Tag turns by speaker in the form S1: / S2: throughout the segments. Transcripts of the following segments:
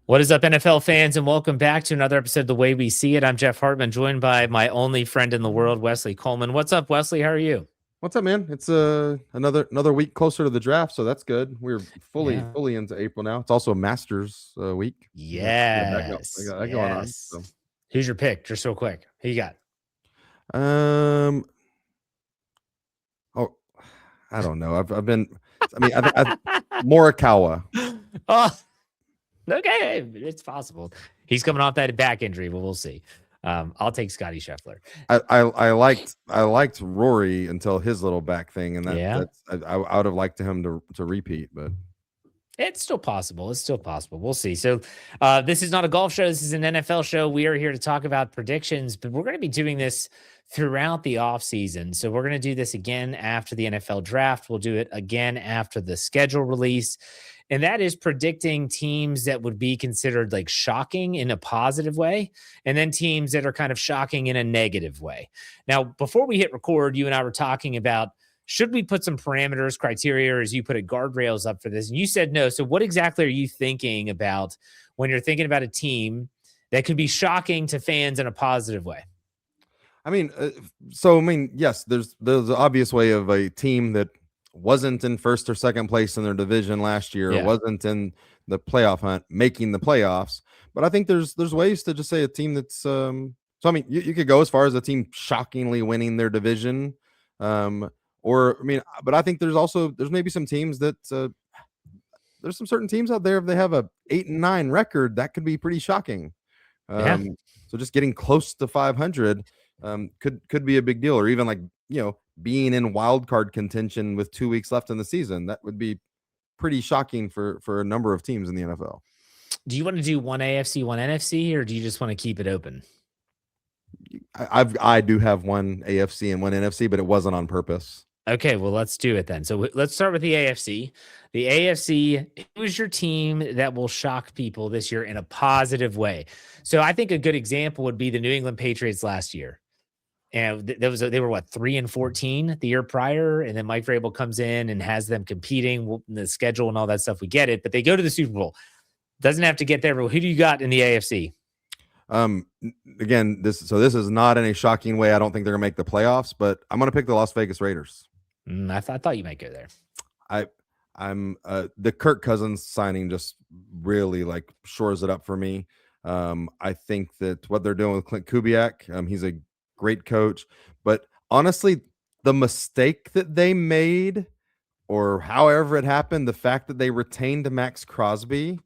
S1: What is up, NFL fans, and welcome back to another episode of The Way We See It. I'm Jeff Hartman, joined by my only friend in the world, Wesley Coleman. What's up, Wesley? How are you?
S2: What's up, man? It's another week closer to the draft, so that's good. We're fully
S1: Yeah.
S2: fully into April now. It's also a Masters week. We
S1: Yes.
S2: got that going on.
S1: Yes. Who's your pick? Just real quick. Who you got?
S2: Um, oh, I don't know. I've been. I mean, I Morikawa.
S1: Oh, okay. It's possible. He's coming off that back injury, but we'll see. I'll take Scotty Scheffler.
S2: I liked Rory until his little back thing, and
S1: Yeah.
S2: I would have liked him to repeat, but
S1: It's still possible. It's still possible. We'll see. So, this is not a golf show. This is an NFL show. We are here to talk about predictions, but we're going to be doing this throughout the offseason. So, we're going to do this again after the NFL draft. We'll do it again after the schedule release. And that is predicting teams that would be considered like shocking in a positive way, and then teams that are kind of shocking in a negative way. Now, before we hit record, you and I were talking about should we put some parameters, criteria, or as you put it, guardrails up for this? And you said no. So what exactly are you thinking about when you're thinking about a team that could be shocking to fans in a positive way?
S2: I mean, yes, there's the obvious way of a team that wasn't in first or second place in their division last year,
S1: Yeah.
S2: wasn't in the playoff hunt, making the playoffs. But I think there's ways to just say a team that's so I mean, you could go as far as a team shockingly winning their division. But I think there's maybe some teams that there's some certain teams out there, if they have a 8-9 record, that could be pretty shocking.
S1: Yeah.
S2: So just getting close to 500 could be a big deal, or even like being in wild card contention with 2 weeks left in the season. That would be pretty shocking for a number of teams in the NFL.
S1: Do you want to do one AFC, one NFC, or do you just want to keep it open?
S2: I do have one AFC and one NFC, but it wasn't on purpose.
S1: Okay, well, let's do it then. So let's start with the AFC. The AFC, who's your team that will shock people this year in a positive way? So I think a good example would be the New England Patriots last year. And they were what, 3-14 the year prior, and then Mike Vrabel comes in and has them competing in the schedule and all that stuff. We get it, but they go to the Super Bowl. Doesn't have to get there. But who do you got in the AFC?
S2: Again, this is not in a shocking way. I don't think they're gonna make the playoffs, but I'm gonna pick the Las Vegas Raiders.
S1: I thought you might go there.
S2: I'm the Kirk Cousins signing just really like shores it up for me. I think that what they're doing with Clint Kubiak, he's a great coach, but honestly, the mistake that they made, or however it happened, the fact that they retained Max Crosby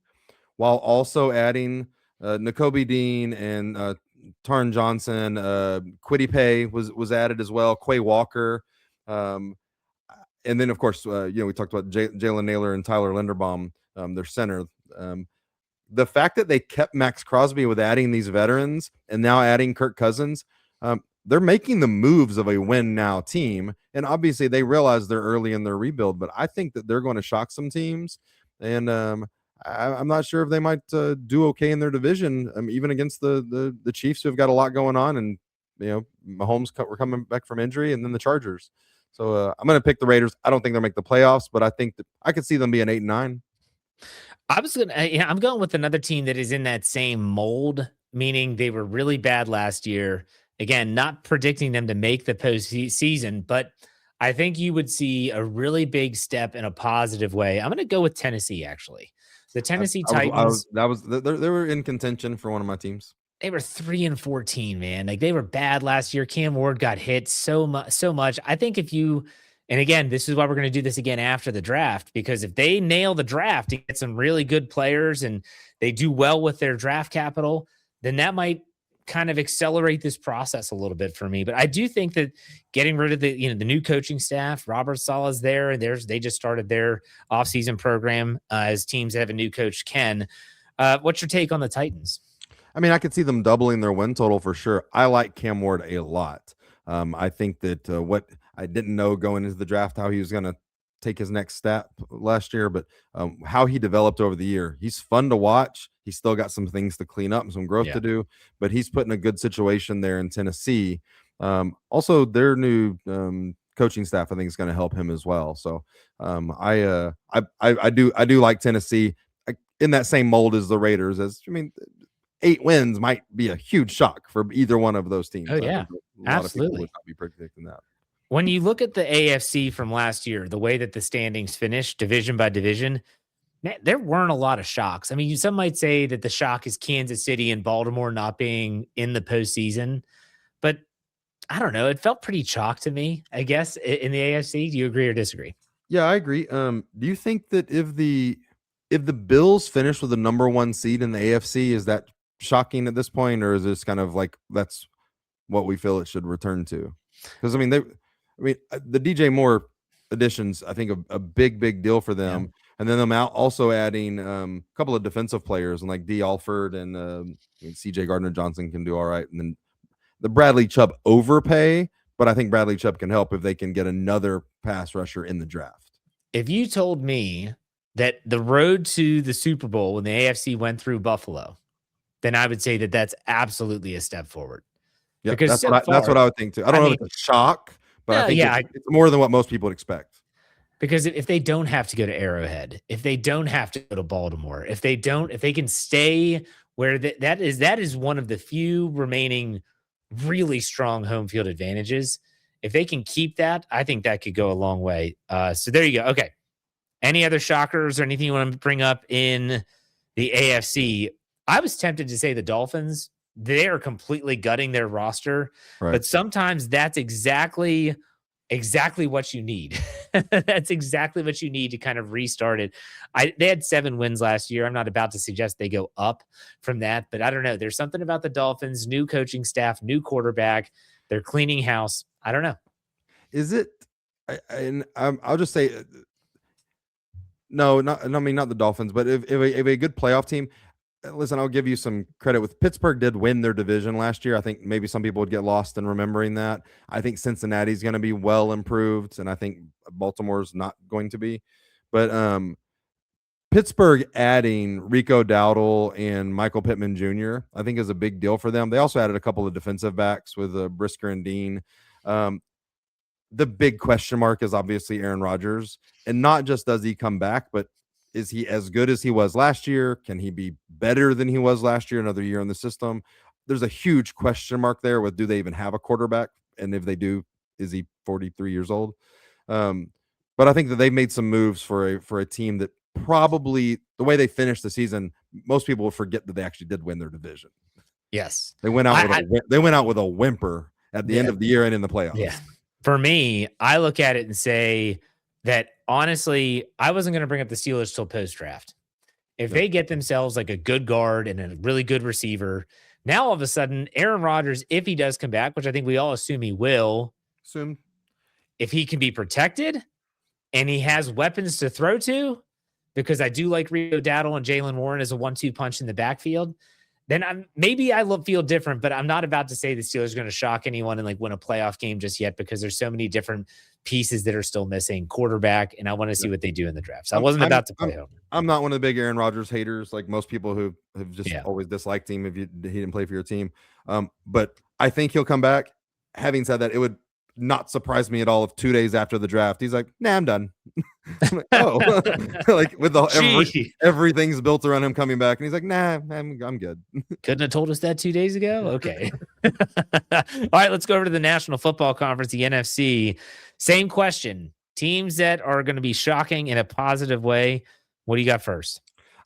S2: while also adding Nakobe Dean and Tarn Johnson, Kwity Paye was added as well, Quay Walker. And then, of course, we talked about Jalen Naylor and Tyler Linderbaum, their center. The fact that they kept Max Crosby with adding these veterans and now adding Kirk Cousins, they're making the moves of a win-now team. And obviously, they realize they're early in their rebuild, but I think that they're going to shock some teams. And I'm not sure if they might do okay in their division, even against the Chiefs, who have got a lot going on. And, Mahomes we're coming back from injury, and then the Chargers. So I'm going to pick the Raiders. I don't think they'll make the playoffs, but I think that I could see them being 8-9.
S1: I'm going with another team that is in that same mold, meaning they were really bad last year. Again, not predicting them to make the postseason, but I think you would see a really big step in a positive way. I'm going to go with Tennessee, actually. The Tennessee Titans.
S2: They were in contention for one of my teams.
S1: They were 3-14, man. Like, they were bad last year. Cam Ward got hit so much. I think and again, this is why we're going to do this again after the draft, because if they nail the draft to get some really good players and they do well with their draft capital, then that might kind of accelerate this process a little bit for me. But I do think that getting rid of the new coaching staff, Robert Saleh's there, and they just started their offseason program as teams that have a new coach can. What's your take on the Titans?
S2: I mean, I could see them doubling their win total for sure. I like Cam Ward a lot. I think that what I didn't know going into the draft, how he was going to take his next step last year, but how he developed over the year. He's fun to watch. He's still got some things to clean up and some growth to do, but he's put in a good situation there in Tennessee. Also, their new coaching staff, I think, is going to help him as well. So I do like Tennessee. in that same mold as the Raiders. As I mean, 8 wins might be a huge shock for either one of those teams.
S1: Oh
S2: I
S1: yeah,
S2: think a lot of people would
S1: absolutely.
S2: not be predicting that.
S1: When you look at the AFC from last year, the way that the standings finished division by division, man, there weren't a lot of shocks. I mean, some might say that the shock is Kansas City and Baltimore not being in the postseason, but I don't know. It felt pretty chalk to me, I guess, in the AFC. Do you agree or disagree?
S2: Yeah, I agree. Do you think that if the Bills finish with the number 1 seed in the AFC, is that shocking at this point, or is this kind of like that's what we feel it should return to? Because the DJ Moore additions, I think a big deal for
S1: Yeah.
S2: them, and then them also adding a couple of defensive players and like D. Alford and CJ Gardner Johnson can do all right, and then the Bradley Chubb overpay, but I think Bradley Chubb can help if they can get another pass rusher in the draft.
S1: If you told me that the road to the Super Bowl when the AFC went through Buffalo, then I would say that that's absolutely a step forward.
S2: Yeah,
S1: Because
S2: that's
S1: so
S2: that's what
S1: far,
S2: I would think too. I don't know if it's a shock, but I
S1: no,
S2: think
S1: yeah,
S2: it's more than what most people would expect.
S1: because if they don't have to go to Arrowhead, if they don't have to go to Baltimore, if they can stay where that is one of the few remaining really strong home field advantages. If they can keep that, I think that could go a long way. So there you go. Okay. Any other shockers or anything you want to bring up in the AFC? I was tempted to say the Dolphins. They are completely gutting their roster,
S2: Right.
S1: but sometimes that's exactly what you need. That's exactly what you need to kind of restart it. They had 7 wins last year. I'm not about to suggest they go up from that, but I don't know. There's something about the Dolphins, new coaching staff, new quarterback. They're cleaning house. I don't know.
S2: Is it? I'll just say no. Not the Dolphins, but if a good playoff team. Listen, I'll give you some credit. With Pittsburgh did win their division last year. I think maybe some people would get lost in remembering that. I think Cincinnati's going to be well improved, and I think Baltimore's not going to be. But Pittsburgh adding Rico Dowdle and Michael Pittman Jr. I think is a big deal for them. They also added a couple of defensive backs with Brisker and Dean. The big question mark is obviously Aaron Rodgers, and not just does he come back, but is he as good as he was last year? Can he be better than he was last year? Another year in the system. There's a huge question mark there with do they even have a quarterback? And if they do, is he 43 years old? But I think that they've made some moves for a team that probably the way they finished the season, most people will forget that they actually did win their division.
S1: Yes.
S2: They went out with a whimper at the end of the year and in the playoffs.
S1: Yeah. For me, I look at it and say that honestly, I wasn't going to bring up the Steelers till post draft. If they get themselves like a good guard and a really good receiver, now all of a sudden, Aaron Rodgers, if he does come back, which I think we all assume he will,
S2: soon,
S1: if he can be protected and he has weapons to throw to, because I do like Rico Dowdle and Jalen Warren as a 1-2 punch in the backfield, then I feel different, but I'm not about to say the Steelers are going to shock anyone and like win a playoff game just yet, because there's so many different pieces that are still missing, quarterback, and I want to see what they do in the draft. So I wasn't about to play home.
S2: I'm not one of the big Aaron Rodgers haters, like most people who have just always disliked him if he didn't play for your team. But I think he'll come back. Having said that, it would not surprise me at all if 2 days after the draft he's like, nah, I'm done. I'm like, oh, like with everything's built around him coming back, and he's like, nah, I'm good.
S1: Couldn't have told us that 2 days ago. Okay. All right, let's go over to the National Football Conference, the NFC. Same question. Teams that are going to be shocking in a positive way. What do you got first?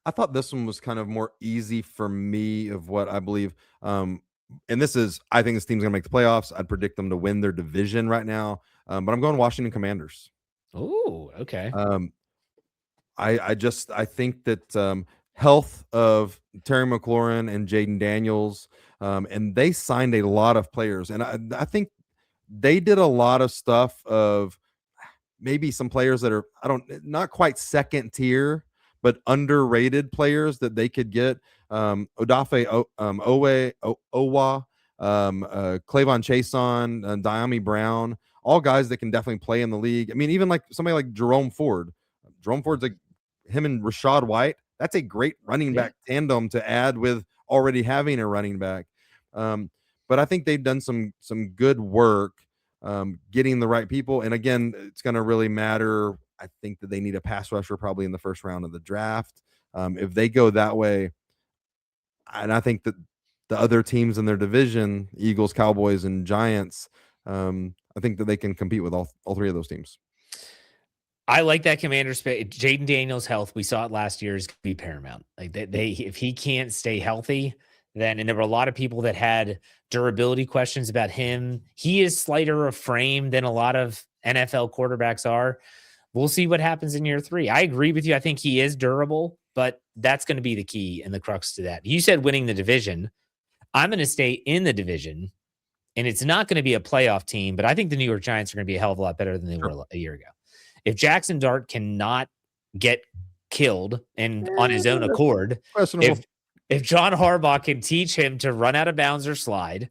S2: I thought this one was kind of more easy for me of what I believe. And this is, I think this team's going to make the playoffs. I'd predict them to win their division right now. But I'm going Washington Commanders.
S1: Oh, okay.
S2: I think that health of Terry McLaurin and Jaden Daniels, and they signed a lot of players. And I think they did a lot of stuff of maybe some players that are, not quite second tier, but underrated players that they could get. Odafe Owa, Clavon Chason, Diami Brown, all guys that can definitely play in the league. I mean, even like somebody like Jerome Ford. Jerome Ford's like him and Rashad White. That's a great running back tandem to add with already having a running back. But I think they've done some good work getting the right people. And again, it's going to really matter. I think that they need a pass rusher probably in the first round of the draft. If they go that way, and I think that the other teams in their division, Eagles, Cowboys, and Giants, I think that they can compete with all three of those teams.
S1: I like that commander space. Jaden Daniels' health, we saw it last year, is going to be paramount. Like they, if he can't stay healthy, then, and there were a lot of people that had durability questions about him. He is slighter of frame than a lot of NFL quarterbacks are. We'll see what happens in year 3. I agree with you. I think he is durable, but that's going to be the key and the crux to that. You said winning the division. I'm going to stay in the division, and it's not going to be a playoff team, but I think the New York Giants are going to be a hell of a lot better than they were a year ago. If Jackson Dart cannot get killed and on his own accord, if John Harbaugh can teach him to run out of bounds or slide,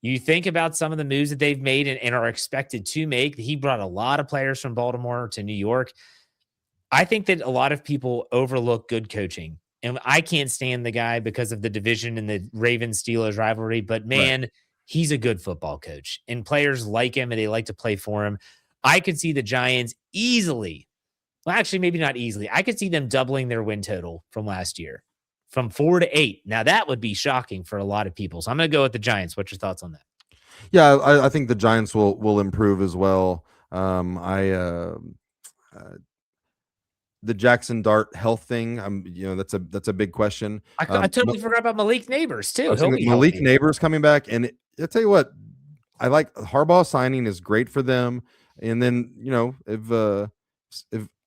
S1: you think about some of the moves that they've made and are expected to make. He brought a lot of players from Baltimore to New York. I think that a lot of people overlook good coaching. And I can't stand the guy because of the division and the Ravens-Steelers rivalry, but man, he's a good football coach. And players like him and they like to play for him. I could see the Giants easily, well, actually, maybe not easily. I could see them doubling their win total from last year, from 4 to 8. Now, that would be shocking for a lot of people. So I'm going to go with the Giants. What's your thoughts on that?
S2: Yeah, I think the Giants will improve as well. The Jackson Dart health thing, that's a big question.
S1: I totally forgot about Malik Neighbors too.
S2: Malik Neighbors coming back, and I'll tell you what, I like Harbaugh signing is great for them. And then if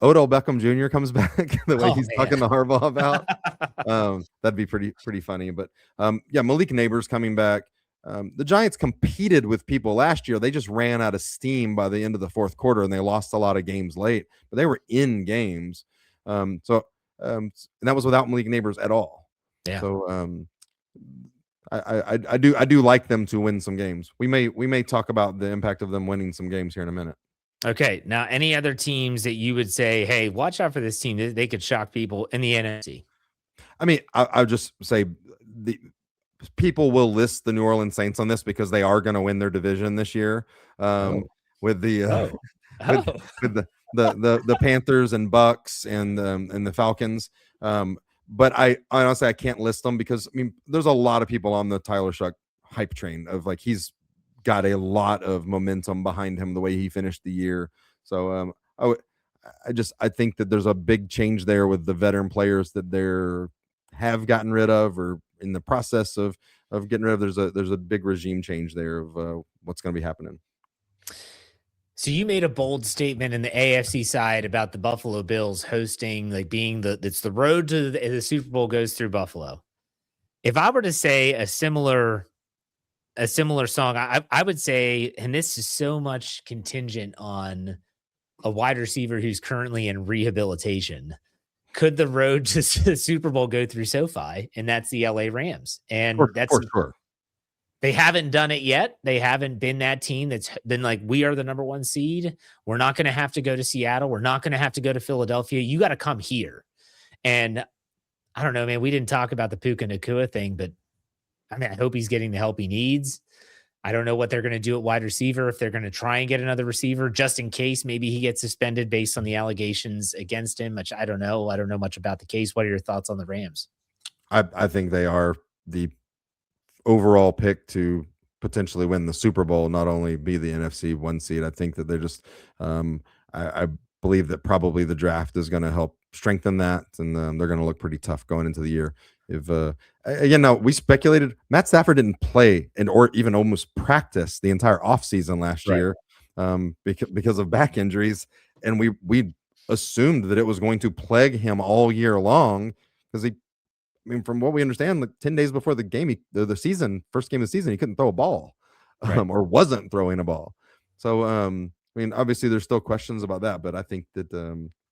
S2: Odell Beckham Jr. comes back the way he's talking to Harbaugh about, that'd be pretty funny. But Malik Neighbors coming back. The Giants competed with people last year. They just ran out of steam by the end of the fourth quarter, and they lost a lot of games late. But they were in games, and that was without Malik Neighbors at all.
S1: Yeah.
S2: So I do like them to win some games. We may talk about the impact of them winning some games here in a minute.
S1: Okay. Now, any other teams that you would say, hey, watch out for this team? They could shock people in the NFC.
S2: I mean, I'll just say the people will list the New Orleans Saints on this because they are going to win their division this year. With the the Panthers and Bucks and the Falcons. But I honestly can't list them because there's a lot of people on the Tyler Shuck hype train of like he's got a lot of momentum behind him the way he finished the year. So I think that there's a big change there with the veteran players that they're have gotten rid of or in the process of getting rid of. There's a big regime change there of what's going to be happening.
S1: So you made a bold statement in the AFC side about the Buffalo Bills hosting, like being it's the road to the Super Bowl goes through Buffalo. If I were to say a similar song, I would say, and this is so much contingent on a wide receiver who's currently in rehabilitation. Could the road to the Super Bowl go through SoFi? And that's the LA Rams. And that's for sure. They haven't done it yet. They haven't been that team that's been like, we are the number 1 seed. We're not going to have to go to Seattle. We're not going to have to go to Philadelphia. You got to come here. And I don't know, man, we didn't talk about the Puka Nacua thing, but I mean, I hope he's getting the help he needs. I don't know what they're going to do at wide receiver, if they're going to try and get another receiver just in case maybe he gets suspended based on the allegations against him, which I don't know. I don't know much about the case. What are your thoughts on the Rams?
S2: I think they are the overall pick to potentially win the Super Bowl, not only be the NFC 1 seed. I think that they're just I believe that probably the draft is going to help strengthen that, and they're going to look pretty tough going into the year. If again, now we speculated Matt Stafford didn't play or even almost practice the entire offseason last year because of back injuries, and we assumed that it was going to plague him all year long because from what we understand, like 10 days before the game, the season, first game of the season, he couldn't throw a ball, or wasn't throwing a ball. So obviously there's still questions about that, but I think that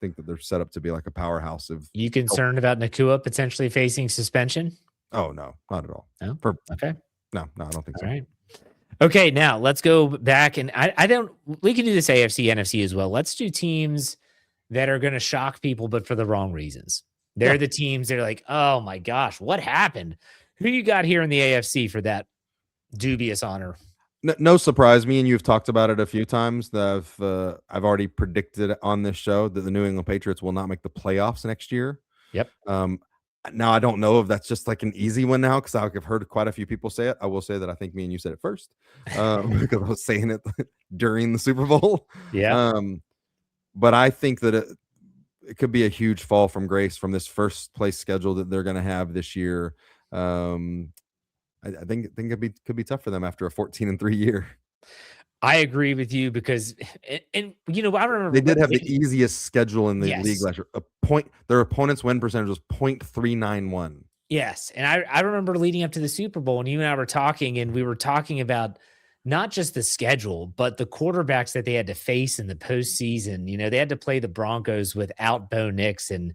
S2: they're set up to be like a powerhouse. You
S1: concerned about Nacua potentially facing suspension?
S2: Oh no, not at all.
S1: No?
S2: Okay. No, I don't think so.
S1: All right. Okay, now let's go back, and we can do this AFC, NFC as well. Let's do teams that are going to shock people, but for the wrong reasons. They're the teams that are like, oh my gosh, what happened? Who you got here in the AFC for that dubious honor?
S2: No surprise. Me and you have talked about it a few times. I've already predicted on this show that the New England Patriots will not make the playoffs next year.
S1: Yep.
S2: Now I don't know if that's just like an easy one now because I've heard quite a few people say it. I will say that I think me and you said it first because I was saying it during the Super Bowl.
S1: Yeah.
S2: But I think that it could be a huge fall from grace from this first place schedule that they're going to have this year. I think it could be tough for them after a 14-3 year.
S1: I agree with you because, and you know, I remember
S2: They did have the easiest schedule in the league
S1: yes.
S2: last year. Their opponent's win percentage was .391.
S1: Yes, and I remember leading up to the Super Bowl, and you and I were talking, and we were talking about not just the schedule, but the quarterbacks that they had to face in the postseason. You know, they had to play the Broncos without Bo Nix, and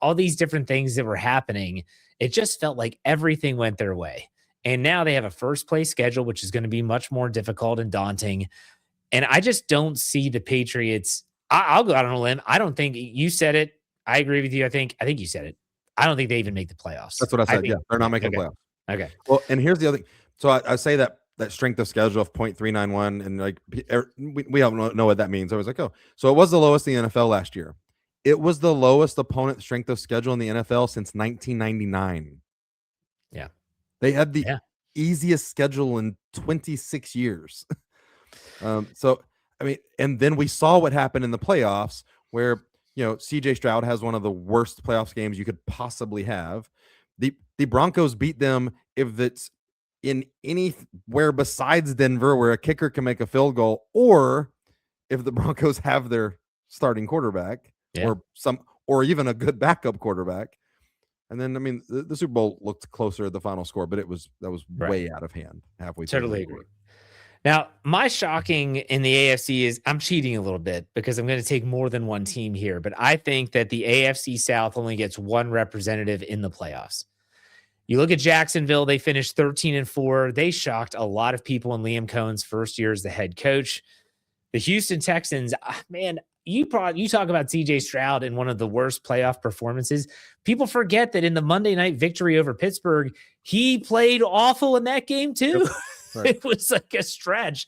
S1: all these different things that were happening. It just felt like everything went their way, and now they have a first place schedule, which is going to be much more difficult and daunting. And I just don't see the Patriots. I'll go out on a limb. I don't think you said it. I agree with you. I think you said it. I don't think they even make the playoffs.
S2: That's what I said. Yeah, they're not making
S1: okay.
S2: the playoffs.
S1: Okay.
S2: Well, and here's the other thing. So I say that strength of schedule of .391, and like we don't know what that means. I was like, oh, so it was the lowest in the NFL last year. It was the lowest opponent strength of schedule in the NFL since 1999.
S1: Yeah.
S2: They had the easiest schedule in 26 years. So, I mean, and then we saw what happened in the playoffs where, you know, CJ Stroud has one of the worst playoffs games you could possibly have. The Broncos beat them if it's in anywhere besides Denver where a kicker can make a field goal, or if the Broncos have their starting quarterback or even a good backup quarterback. And then, I mean, the Super Bowl looked closer at the final score, but that was way out of hand halfway through.
S1: Totally agree. Now, my shocking in the AFC is I'm cheating a little bit because I'm going to take more than one team here, but I think that the AFC South only gets one representative in the playoffs. You look at Jacksonville, they finished 13-4. They shocked a lot of people in Liam Cohen's first year as the head coach. The Houston Texans, man, you talk about CJ Stroud in one of the worst playoff performances. People forget that in the Monday night victory over Pittsburgh, he played awful in that game too. Yep. Right. It was like a stretch.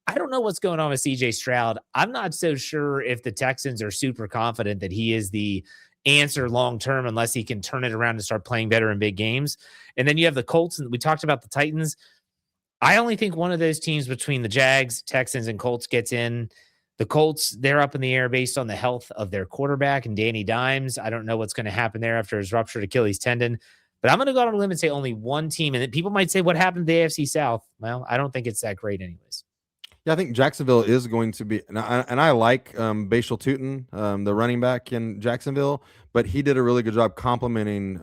S1: I don't know what's going on with CJ Stroud. I'm not so sure if the Texans are super confident that he is the answer long-term unless he can turn it around and start playing better in big games. And then you have the Colts, and we talked about the Titans. I only think one of those teams between the Jags, Texans, and Colts gets in. The Colts, they're up in the air based on the health of their quarterback and Danny Dimes. I don't know what's going to happen there after his ruptured Achilles tendon. But I'm going to go out on a limb and say only one team. And people might say, what happened to the AFC South? Well, I don't think it's that great anyways.
S2: Yeah, I think Jacksonville is going to be, and I like Bashal Tutin, the running back in Jacksonville, but he did a really good job complimenting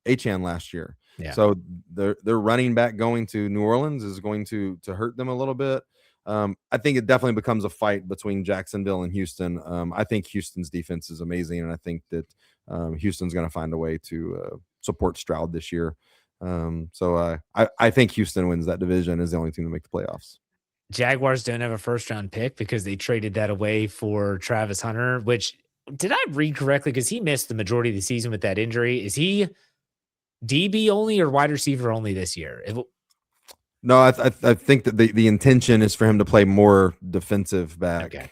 S2: Achane last year. Yeah. So their running back going to New Orleans is going to hurt them a little bit. I think it definitely becomes a fight between Jacksonville and Houston. I think Houston's defense is amazing, and I think that Houston's going to find a way to support Stroud this year. So I think Houston wins that division, is the only team to make the playoffs.
S1: Jaguars don't have a first-round pick because they traded that away for Travis Hunter, which, did I read correctly? Because he missed the majority of the season with that injury. Is he DB only or wide receiver only this year?
S2: No, I think that the intention is for him to play more defensive back.
S1: Okay.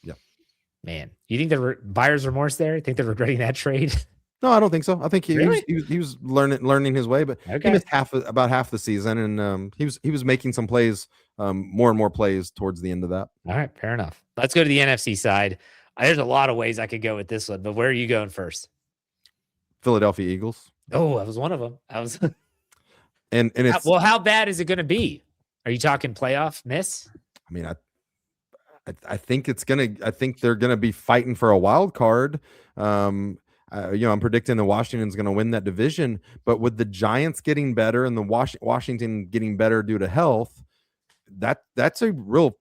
S2: Yeah.
S1: Man, you think there buyer's remorse there? You think they're regretting that trade?
S2: No, I don't think so. I think he was learning his way, but he missed about half the season, and he was making some plays, more and more plays towards the end of that.
S1: All right, fair enough. Let's go to the NFC side. There's a lot of ways I could go with this one, but where are you going first?
S2: Philadelphia Eagles.
S1: Oh, that was one of them. I was.
S2: and it's
S1: how bad is it going to be? Are you talking playoff miss?
S2: I mean, I think I think they're gonna be fighting for a wild card. I'm predicting that Washington's going to win that division, but with the Giants getting better and the Washington getting better due to health, that's a real.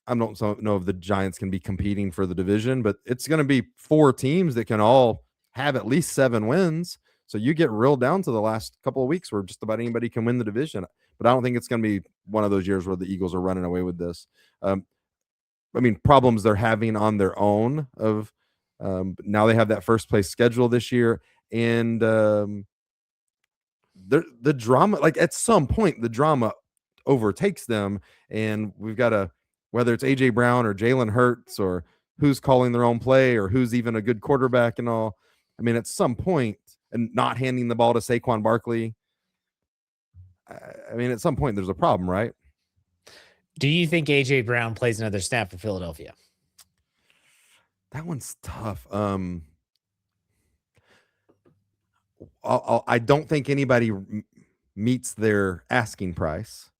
S2: I don't know if the Giants can be competing for the division, but it's going to be 4 teams that can all have at least 7 wins. So you get real down to the last couple of weeks where just about anybody can win the division. But I don't think it's going to be one of those years where the Eagles are running away with this. Problems they're having on their own of. Now they have that first place schedule this year, and the drama, like at some point, the drama overtakes them, and we've got whether it's AJ Brown or Jalen Hurts or who's calling their own play or who's even a good quarterback and all. I mean, at some point, and not handing the ball to Saquon Barkley. I mean, at some point, there's a problem, right?
S1: Do you think AJ Brown plays another snap for Philadelphia?
S2: That one's tough. I don't think anybody meets their asking price.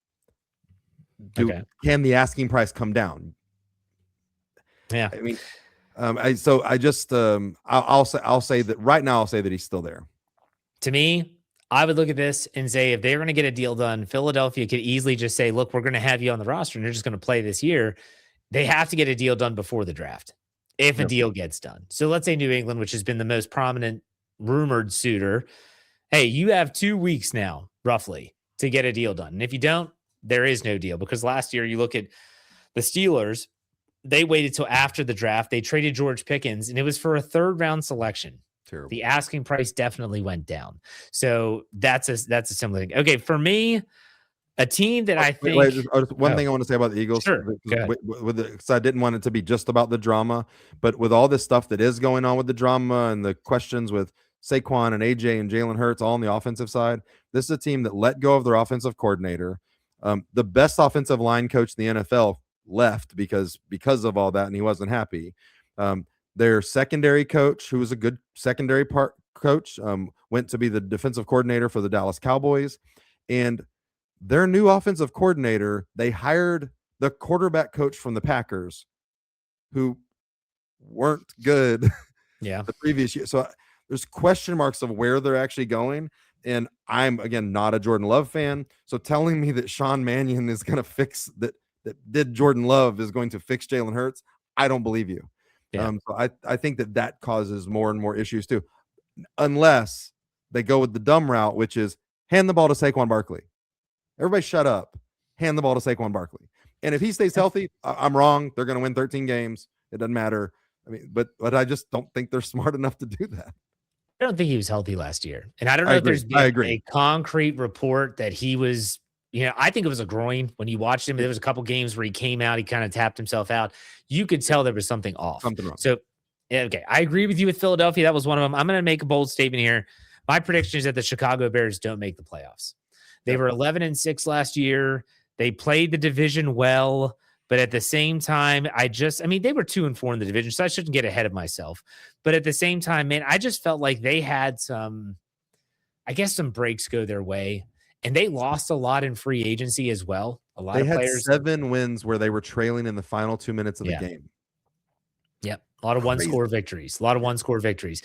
S1: Okay.
S2: Can the asking price come down?
S1: Yeah.
S2: I mean, I'll say that right now. I'll say that he's still there.
S1: To me, I would look at this and say, if they're going to get a deal done, Philadelphia could easily just say, look, we're going to have you on the roster and you're just going to play this year. They have to get a deal done before the draft if a deal gets done. So let's say New England, which has been the most prominent rumored suitor. Hey, you have 2 weeks now, roughly, to get a deal done. And if you don't, there is no deal, because last year you look at the Steelers, they waited till after the draft. They traded George Pickens, and it was for a 3rd round selection.
S2: Terrible.
S1: The asking price definitely went down. So that's a similar thing. Okay, for me, a team that I think
S2: one thing I want to say about the Eagles.
S1: Sure.
S2: Because I didn't want it to be just about the drama, but with all this stuff that is going on with the drama and the questions with Saquon and AJ and Jalen Hurts all on the offensive side, this is a team that let go of their offensive coordinator. The best offensive line coach in the NFL left because of all that, and he wasn't happy. Their secondary coach, who was a good secondary part coach, went to be the defensive coordinator for the Dallas Cowboys. And their new offensive coordinator, they hired the quarterback coach from the Packers, who weren't good the previous year. So there's question marks of where they're actually going. And I'm, again, not a Jordan Love fan. So telling me that Sean Mannion is going to fix that did Jordan Love is going to fix Jalen Hurts, I don't believe you.
S1: Yeah.
S2: So I think that causes more and more issues too, unless they go with the dumb route, which is hand the ball to Saquon Barkley. Everybody shut up. Hand the ball to Saquon Barkley. And if he stays healthy, I'm wrong. They're going to win 13 games. It doesn't matter. I mean, but I just don't think they're smart enough to do that.
S1: I don't think he was healthy last year. And I don't know if there's been a concrete report that he was, I think it was a groin when you watched him. There was a couple games where he came out, he kind of tapped himself out. You could tell there was something off.
S2: Something wrong.
S1: So, okay, I agree with you with Philadelphia. That was one of them. I'm going to make a bold statement here. My prediction is that the Chicago Bears don't make the playoffs. They were 11-6 last year. They played the division well, but at the same time, they were 2-4 in the division, so I shouldn't get ahead of myself. But at the same time, man, I just felt like they had some breaks go their way, and they lost a lot in free agency as well.
S2: They had 7 wins where they were trailing in the final 2 minutes of the game.
S1: Yep. A lot of one-score victories.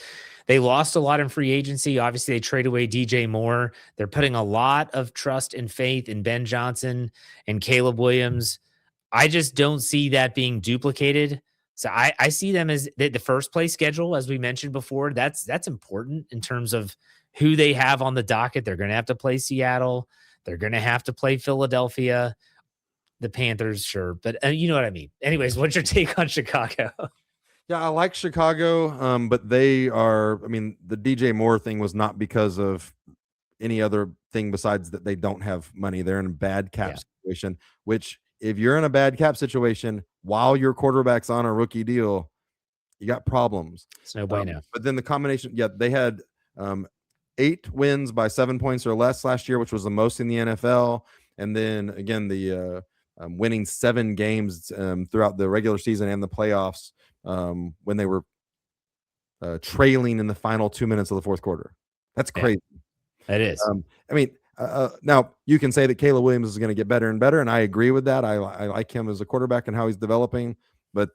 S1: They lost a lot in free agency. Obviously, they trade away DJ Moore. They're putting a lot of trust and faith in Ben Johnson and Caleb Williams. I just don't see that being duplicated. So I see them as the first place schedule, as we mentioned before. That's important in terms of who they have on the docket. They're going to have to play Seattle. They're going to have to play Philadelphia. The Panthers, sure. But you know what I mean. Anyways, what's your take on Chicago?
S2: Yeah, I like Chicago, but they are, the DJ Moore thing was not because of any other thing besides that they don't have money. They're in a bad cap situation, which if you're in a bad cap situation while your quarterback's on a rookie deal, you got problems.
S1: It's no bueno.
S2: But then the combination, they had 8 wins by 7 points or less last year, which was the most in the NFL. And then again, the winning 7 games throughout the regular season and the playoffs when they were trailing in the final 2 minutes of the fourth quarter. That's crazy.
S1: It is.
S2: Now you can say that Caleb Williams is going to get better and better, and I agree with that. I like him as a quarterback and how he's developing, but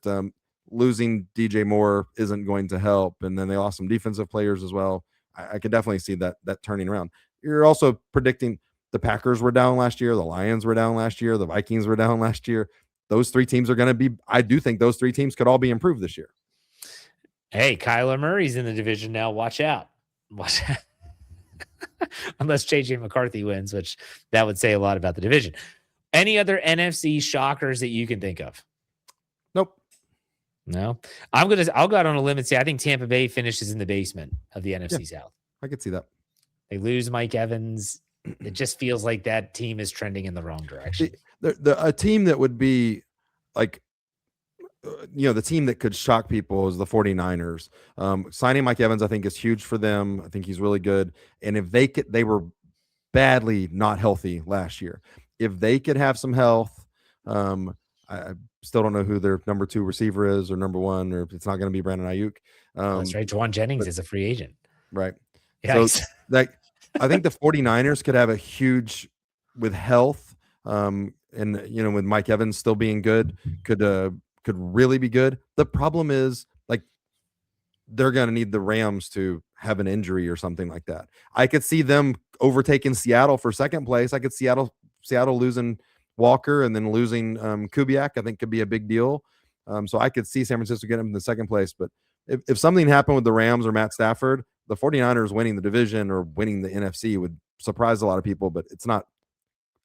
S2: losing DJ Moore isn't going to help. And then they lost some defensive players as well. I can definitely see that turning around. You're also predicting the Packers were down last year, the Lions were down last year, the Vikings were down last year. Those 3 teams are going to be, I do think those 3 teams could all be improved this year.
S1: Hey, Kyler Murray's in the division now. Watch out. Unless JJ McCarthy wins, which that would say a lot about the division. Any other NFC shockers that you can think of?
S2: Nope.
S1: No. I'll go out on a limb and say I think Tampa Bay finishes in the basement of the NFC South.
S2: I could see that.
S1: They lose Mike Evans. It just feels like that team is trending in the wrong direction.
S2: A team that would be like the team that could shock people is the 49ers. Signing Mike Evans, I think, is huge for them. I think he's really good. And if they were badly not healthy last year. If they could have some health, I still don't know who their number 2 receiver is or number 1, or if it's not going to be Brandon Ayuk.
S1: Oh, that's right. Juwan Jennings is a free agent.
S2: Right. So
S1: Yikes.
S2: like I think the 49ers could have a huge with health, and with Mike Evans still being good, could really be good. The problem is like they're going to need the Rams to have an injury or something like that. I could see them overtaking Seattle for second place. I could Seattle losing Walker and then losing Kubiak. I think could be a big deal. So I could see San Francisco getting in the second place. But if something happened with the Rams or Matt Stafford, the 49ers winning the division or winning the NFC would surprise a lot of people, but it's not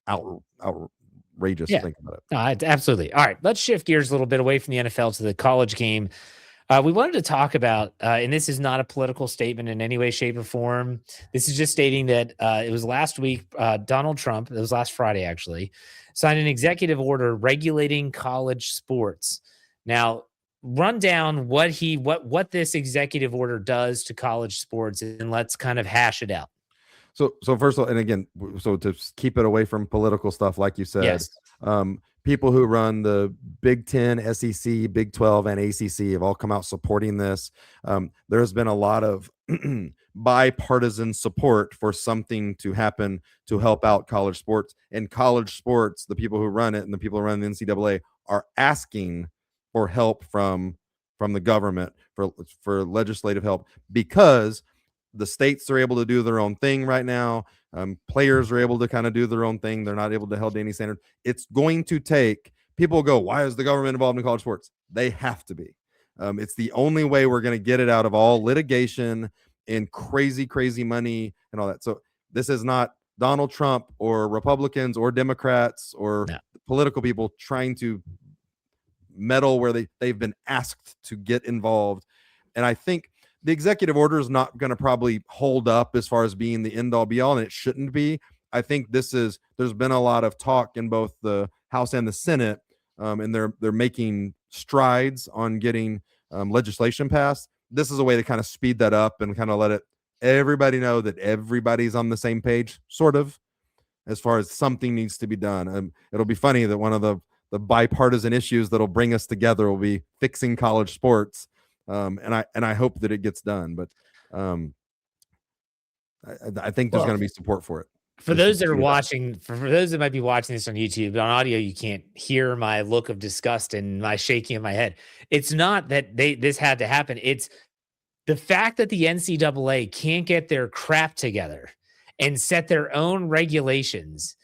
S2: outrageous to think about it.
S1: No, absolutely. All right, let's shift gears a little bit away from the NFL to the college game. We wanted to talk about, and this is not a political statement in any way, shape, or form. This is just stating that it was last week, Donald Trump, it was last Friday actually, signed an executive order regulating college sports. Now, run down what this executive order does to college sports, and let's kind of hash it out.
S2: So first of all, and again, so to keep it away from political stuff, like you said,
S1: Yes.
S2: People who run the Big 10, SEC, Big 12, and ACC have all come out supporting this. There's been a lot of bipartisan support for something to happen to help out college sports. And college sports, the people who run it and the people who run the NCAA are asking for help from the government for legislative help, because the states are able to do their own thing right now. Players are able to kind of do their own thing. They're not able to hold any standard. It's going to take people go, why is the government involved in college sports? They have to be. It's the only way we're going to get it out of all litigation and crazy money and all that. So this is not Donald Trump or Republicans or Democrats or political people trying to meddle where they've been asked to get involved. And I think the executive order is not going to probably hold up as far as being the end all be all, and it shouldn't be. I think there's been a lot of talk in both the House and the Senate, and they're making strides on getting legislation passed. This is a way to kind of speed that up and kind of let everybody know that everybody's on the same page, sort of, as far as something needs to be done. It'll be funny that one of the bipartisan issues that'll bring us together will be fixing college sports. And I hope that it gets done, but I think there's going to be support for it.
S1: For those that are watching, for those that might be watching this on YouTube, on audio, you can't hear my look of disgust and my shaking of my head. It's not that this had to happen. It's the fact that the NCAA can't get their crap together and set their own regulations.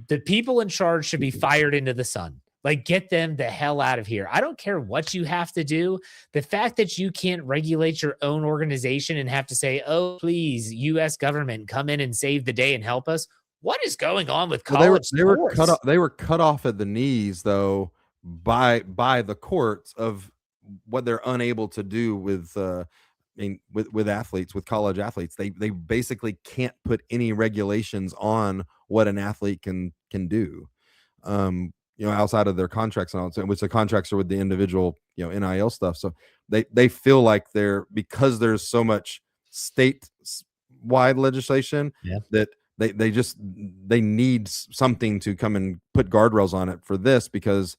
S1: The people in charge should be fired into the sun. Like, get them the hell out of here. I don't care what you have to do. The fact that you can't regulate your own organization and have to say, oh, please, U.S. government, come in and save the day and help us. What is going on with college sports?
S2: They were cut off at the knees, though, by the courts of what they're unable to do with athletes, with college athletes. They basically can't put any regulations on what an athlete can do. Outside of their contracts and all, which the contracts are with the individual, NIL stuff. So they feel like because there's so much state-wide legislation that they need something to come and put guardrails on it for this, because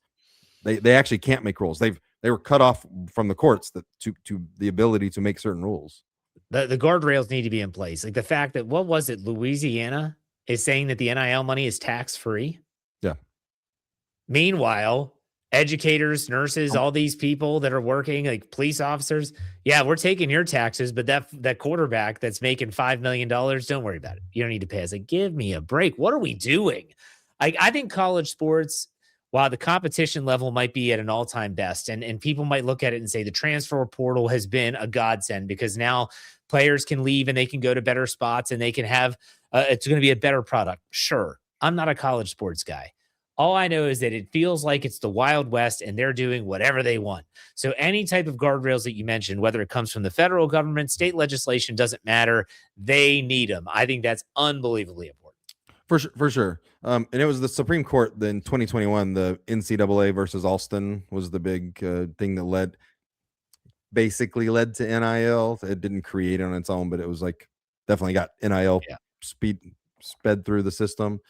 S2: they actually can't make rules. They were cut off from the courts to the ability to make certain rules.
S1: The guardrails need to be in place. Like the fact that, what was it, Louisiana is saying that the NIL money is tax-free.
S2: Yeah.
S1: Meanwhile, educators, nurses, all these people that are working, like police officers, we're taking your taxes, but that quarterback that's making $5 million, don't worry about it. You don't need to pay us. Like, give me a break. What are we doing? I think college sports, while the competition level might be at an all-time best, and people might look at it and say the transfer portal has been a godsend, because now players can leave and they can go to better spots and they can have, it's going to be a better product. Sure. I'm not a college sports guy. All I know is that it feels like it's the Wild West and they're doing whatever they want. So any type of guardrails that you mentioned, whether it comes from the federal government, state legislation, doesn't matter. They need them. I think that's unbelievably important.
S2: For sure. And it was the Supreme Court in 2021, the NCAA versus Alston was the big thing that basically led to NIL. It didn't create it on its own, but it was like definitely got NIL
S1: Yeah.
S2: sped through the system.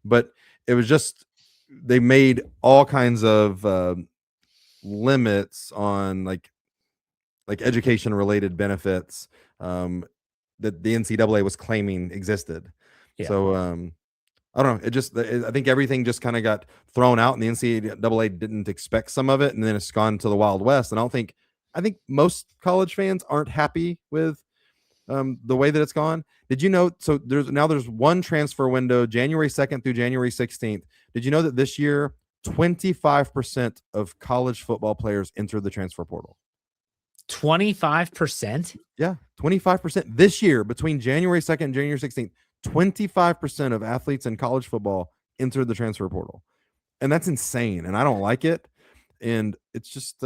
S2: But it was just, they made all kinds of limits on like education related benefits that the NCAA was claiming existed.
S1: Yeah.
S2: So I don't know. I think everything just kind of got thrown out, and the NCAA didn't expect some of it, and then it's gone to the Wild West. And I think most college fans aren't happy with the way that it's gone. Did you know? So there's one transfer window, January 2nd through January 16th. Did you know that this year 25% of college football players entered the transfer portal?
S1: 25%?
S2: Yeah, 25% this year between January 2nd and January 16th. 25% of athletes in college football entered the transfer portal, and that's insane. And I don't like it. And it's just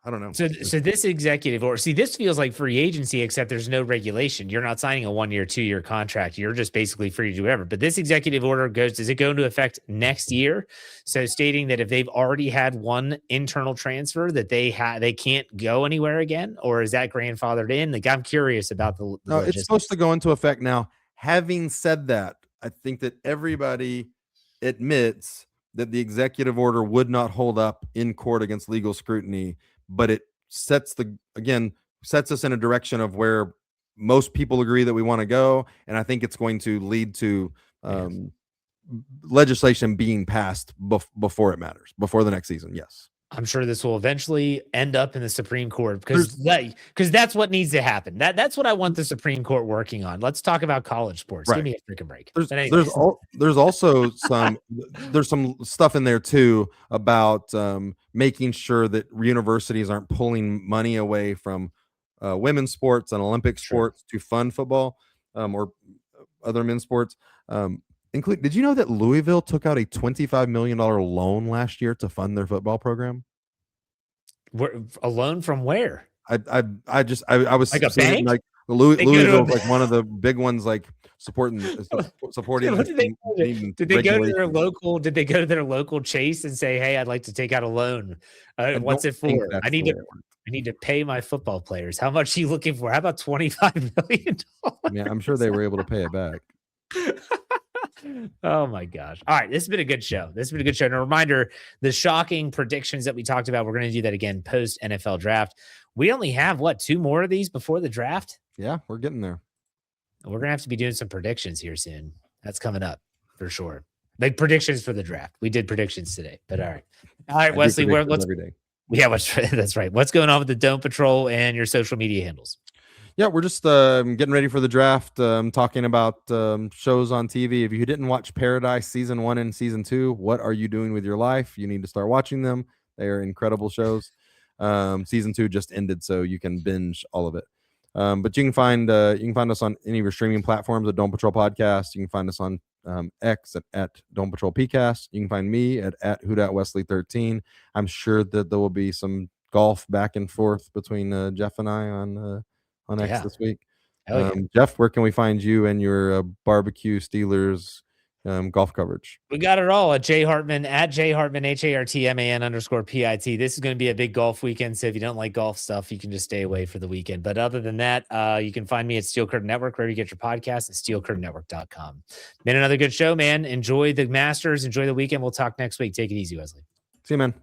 S2: I don't know.
S1: So this executive order, see, this feels like free agency, except there's no regulation. You're not signing a 1-year, 2-year contract. You're just basically free to do whatever. But this executive order does it go into effect next year? So stating that if they've already had one internal transfer that they can't go anywhere again, or is that grandfathered in? Like, I'm curious about the
S2: No, it's supposed to go into effect now. Having said that, I think that everybody admits that the executive order would not hold up in court against legal scrutiny, but it sets us in a direction of where most people agree that we want to go. And I think it's going to lead to legislation being passed before it matters, before the next season. Yes.
S1: I'm sure this will eventually end up in the Supreme Court because that's what needs to happen. That's what I want the Supreme Court working on. Let's talk about college sports.
S2: Right.
S1: Give me a freaking break.
S2: There's also some stuff in there too about making sure that universities aren't pulling money away from women's sports and Olympic sports to fund football or other men's sports. Did you know that Louisville took out a $25 million loan last year to fund their football program?
S1: A loan from where?
S2: I was
S1: like a bank?
S2: Like Louisville, like one of the big ones, like supporting.
S1: Did they go to their local? Did they go to their local Chase and say, "Hey, I'd like to take out a loan. What's it for? I need to pay my football players. How much are you looking for? How about $25 million?"
S2: Yeah, I'm sure they were able to pay it back.
S1: Oh my gosh. All right. This has been a good show. And a reminder, the shocking predictions that we talked about, we're going to do that again post NFL draft. We only have 2 more of these before the draft.
S2: Yeah, we're getting there.
S1: We're going to have to be doing some predictions here soon. That's coming up for sure. Like predictions for the draft. We did predictions today, but all right, Wesley, that's right. What's going on with the Dome Patrol and your social media handles?
S2: Yeah, we're just getting ready for the draft, talking about shows on TV. If you didn't watch Paradise Season 1 and Season 2, what are you doing with your life? You need to start watching them. They are incredible shows. Season 2 just ended, so you can binge all of it. But you can find us on any of your streaming platforms at Dome Patrol Podcast. You can find us on X at Dome Patrol PCast. You can find me at Wesley13. I'm sure that there will be some golf back and forth between Jeff and I on X this week. Jeff, where can we find you and your barbecue Steelers golf coverage?
S1: We got it all at Hartman, Hartman, HARTMAN_PIT. This is going to be a big golf weekend. So if you don't like golf stuff, you can just stay away for the weekend. But other than that, you can find me at Steel Curtain Network, wherever you get your podcast, at steelcurtainnetwork.com. Been another good show, man. Enjoy the Masters. Enjoy the weekend. We'll talk next week. Take it easy, Wesley.
S2: See you, man.